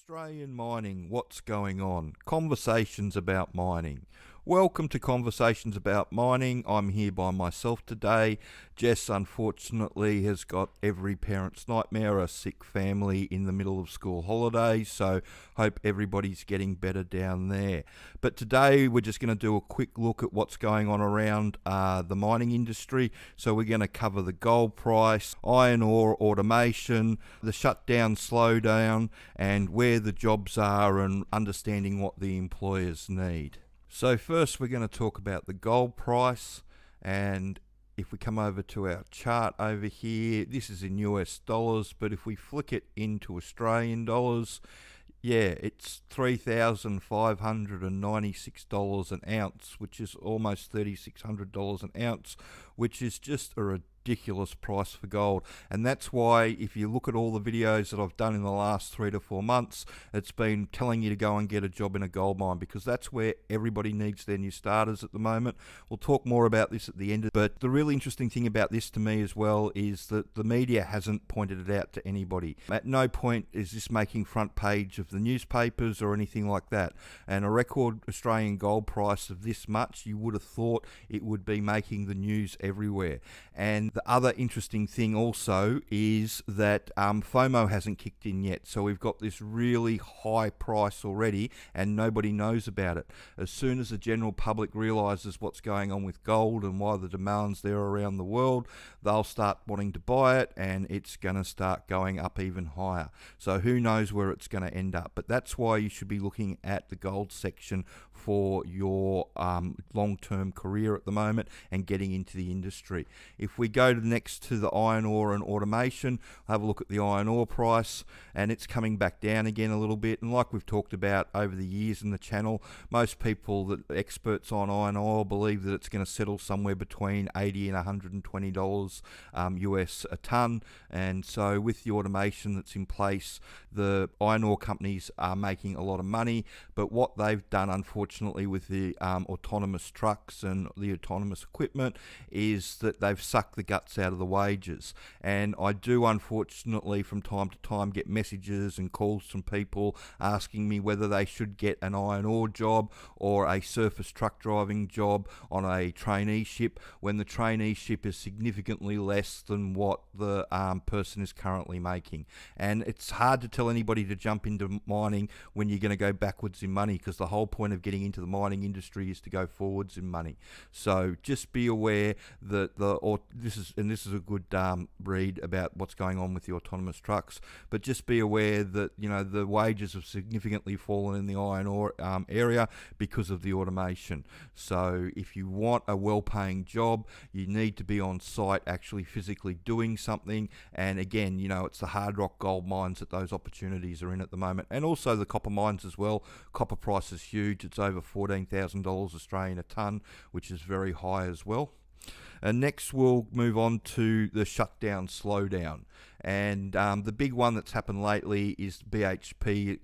Australian mining, what's going on? Conversations about mining. Welcome to Conversations About Mining. I'm here by myself today. Jess, unfortunately, has got every parent's nightmare, a sick family in the middle of school holidays, so hope everybody's getting better down there. But today we're just going to do a quick look at what's going on around the mining industry. So we're going to cover the gold price, iron ore automation, the shutdown, slowdown, and where the jobs are and understanding what the employers need. So first we're going to talk about the gold price, and if we come over to our chart over here, this is in US dollars, but if we flick it into Australian dollars, it's $3,596 an ounce, which is almost $3,600 an ounce, which is just a ridiculous price for gold. And that's why if you look at all the videos that I've done in the last 3 to 4 months, it's been telling you to go and get a job in a gold mine, because that's where everybody needs their new starters at the moment. We'll talk more about this at the end, but the really interesting thing about this to me as well is that the media hasn't pointed it out to anybody. At no point is this making front page of the newspapers or anything like that. And a record Australian gold price of this much, you would have thought it would be making the news everywhere. And the other interesting thing also is that FOMO hasn't kicked in yet. So we've got this really high price already and nobody knows about it. As soon as the general public realises what's going on with gold and why the demand's there around the world, they'll start wanting to buy it, and it's going to start going up even higher. So who knows where it's going to end up. But that's why you should be looking at the gold section for your long-term career at the moment and getting into the industry. If we go next to the iron ore and automation, have a look at the iron ore price, and it's coming back down again a little bit. And like we've talked about over the years in the channel, most people that experts on iron ore believe that it's going to settle somewhere between $80 and $120 US a ton. And so with the automation that's in place, the iron ore companies are making a lot of money. But what they've done, unfortunately, with the autonomous trucks and the autonomous equipment is that they've sucked the guts out of the wages. And I do, unfortunately, from time to time get messages and calls from people asking me whether they should get an iron ore job or a surface truck driving job on a traineeship, when the traineeship is significantly less than what the person is currently making. And it's hard to tell anybody to jump into mining when you're going to go backwards in money, because the whole point of getting into the mining industry is to go forwards in money. So just be aware that this is a good read about what's going on with the autonomous trucks, but just be aware that the wages have significantly fallen in the iron ore area because of the automation. So if you want a well-paying job, you need to be on site actually physically doing something. And again, it's the hard rock gold mines that those opportunities are in at the moment, and also the copper mines as well. Copper price is huge. It's over $14,000 Australian a ton, which is very high as well. And next we'll move on to the shutdown, slowdown. And the big one that's happened lately is BHP.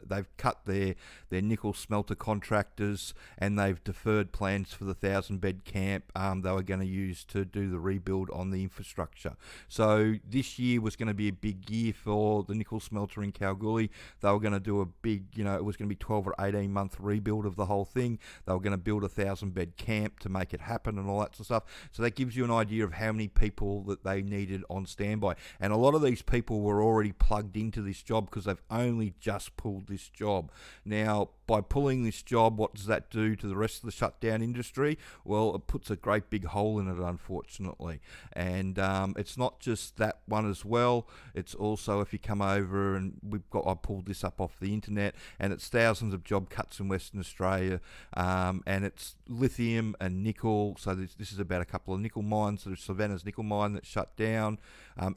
They've cut their nickel smelter contractors, and they've deferred plans for the 1,000-bed camp they were going to use to do the rebuild on the infrastructure. So this year was going to be a big year for the nickel smelter in Kalgoorlie. They were going to do a big, it was going to be 12 or 18 month rebuild of the whole thing. They were going to build a 1,000-bed camp to make it happen and all that sort of stuff. So that gives you an idea of how many people that they needed on standby. And a lot of these people were already plugged into this job because they've only just pulled this job. Now, by pulling this job, what does that do to the rest of the shutdown industry? Well, it puts a great big hole in it, unfortunately. And it's not just that one as well. It's also, if you come over, and I pulled this up off the internet, and it's thousands of job cuts in Western Australia, and it's lithium and nickel. So this is about a couple of nickel mines. There's Savannah's nickel mine that shut down.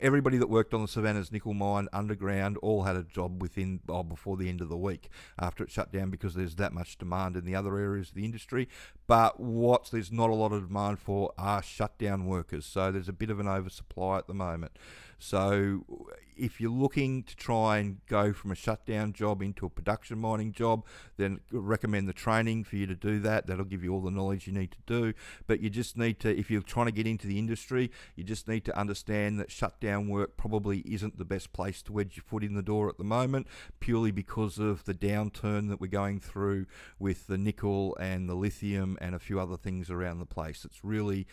Everybody that worked on the Savannah's nickel mine underground all had a job before the end of the week after it shut down, because there's that much demand in the other areas of the industry. But there's not a lot of demand for are shutdown workers. So there's a bit of an oversupply at the moment. So if you're looking to try and go from a shutdown job into a production mining job, then recommend the training for you to do that. That'll give you all the knowledge you need to do. But you just need to, if you're trying to get into the industry, you just need to understand that shutdown work probably isn't the best place to wedge your foot in the door at the moment, purely because of the downturn that we're going through with the nickel and the lithium and a few other things around the place. It's really,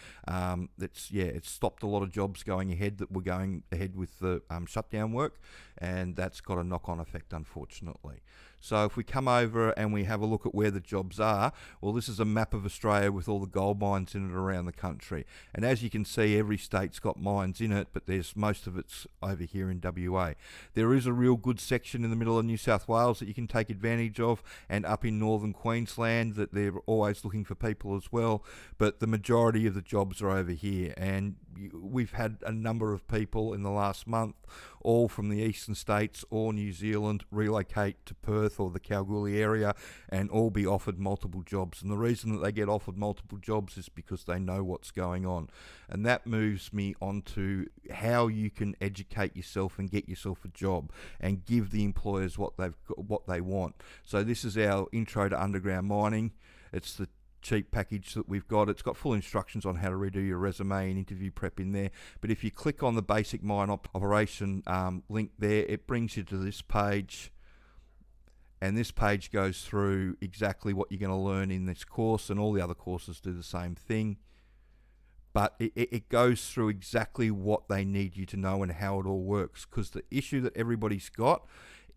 it's stopped a lot of jobs going ahead that were going ahead with the shutdown work, and that's got a knock-on effect, unfortunately. So if we come over and we have a look at where the jobs are, well, this is a map of Australia with all the gold mines in it around the country. And as you can see, every state's got mines in it, but most of it's over here in WA. There is a real good section in the middle of New South Wales that you can take advantage of, and up in northern Queensland that they're always looking for people as well. But the majority of the jobs are over here, and we've had a number of people in the last month, all from the eastern states or New Zealand, relocate to Perth or the Kalgoorlie area and all be offered multiple jobs. And the reason that they get offered multiple jobs is because they know what's going on. And that moves me on to how you can educate yourself and get yourself a job and give the employers what they want. So this is our intro to underground mining. It's the cheap package that we've got. It's got full instructions on how to redo your resume and interview prep in there. But if you click on the basic mine operation link there, it brings you to this page. And this page goes through exactly what you're going to learn in this course, and all the other courses do the same thing. But it goes through exactly what they need you to know and how it all works. Because the issue that everybody's got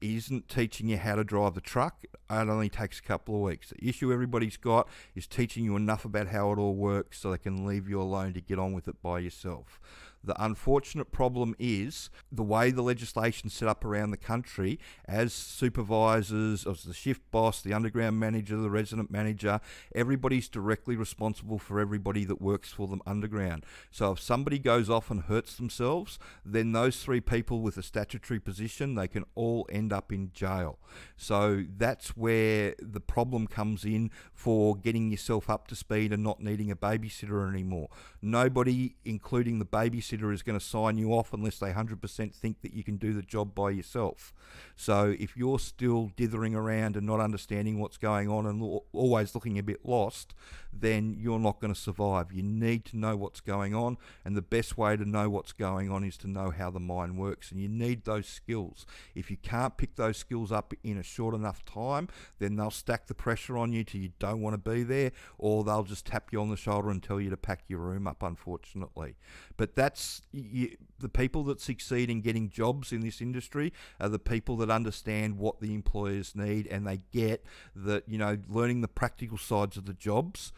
isn't teaching you how to drive the truck. It only takes a couple of weeks. The issue everybody's got is teaching you enough about how it all works so they can leave you alone to get on with it by yourself. The unfortunate problem is the way the legislation's set up around the country, as supervisors, as the shift boss, the underground manager, the resident manager, everybody's directly responsible for everybody that works for them underground. So if somebody goes off and hurts themselves, then those three people with a statutory position, they can all end up in jail. So that's where the problem comes in for getting yourself up to speed and not needing a babysitter anymore. Nobody, including the babysitter, is going to sign you off unless they 100% think that you can do the job by yourself. So if you're still dithering around and not understanding what's going on and always looking a bit lost, then you're not going to survive. You need to know what's going on, and the best way to know what's going on is to know how the mine works, and you need those skills. If you can't pick those skills up in a short enough time, then they'll stack the pressure on you till you don't want to be there, or they'll just tap you on the shoulder and tell you to pack your room up, unfortunately. But that's the people that succeed in getting jobs in this industry are the people that understand what the employers need, and they get that, learning the practical sides of the jobs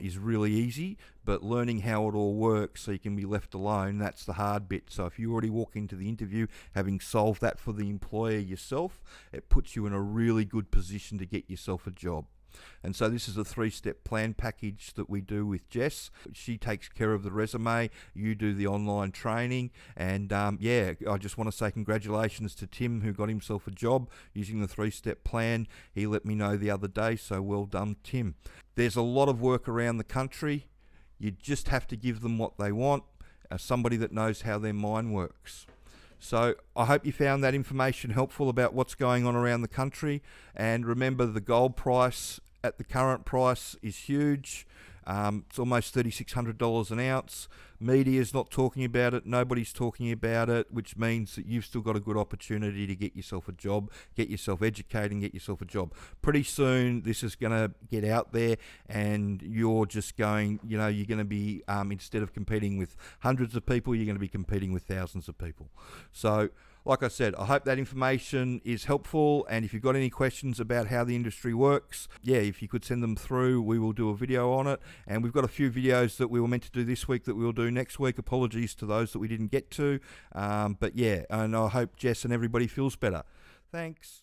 is really easy, but learning how it all works so you can be left alone, that's the hard bit. So if you already walk into the interview having solved that for the employer yourself, it puts you in a really good position to get yourself a job. And so this is a 3-step plan package that we do with Jess. She takes care of the resume, you do the online training, and I just want to say congratulations to Tim, who got himself a job using the 3-step plan. He let me know the other day, so well done, Tim. There's a lot of work around the country. You just have to give them what they want, somebody that knows how their mine works. So I hope you found that information helpful about what's going on around the country. And remember, the gold price at the current price is huge. It's almost $3,600 an ounce. Media's not talking about it. Nobody's talking about it, which means that you've still got a good opportunity to get yourself a job, get yourself educated and get yourself a job. Pretty soon, this is going to get out there, and you're just going, you're going to be, instead of competing with hundreds of people, you're going to be competing with thousands of people. So, like I said, I hope that information is helpful, and if you've got any questions about how the industry works, if you could send them through, we will do a video on it. And we've got a few videos that we were meant to do this week that we'll do next week. Apologies to those that we didn't get to, and I hope Jess and everybody feels better. Thanks.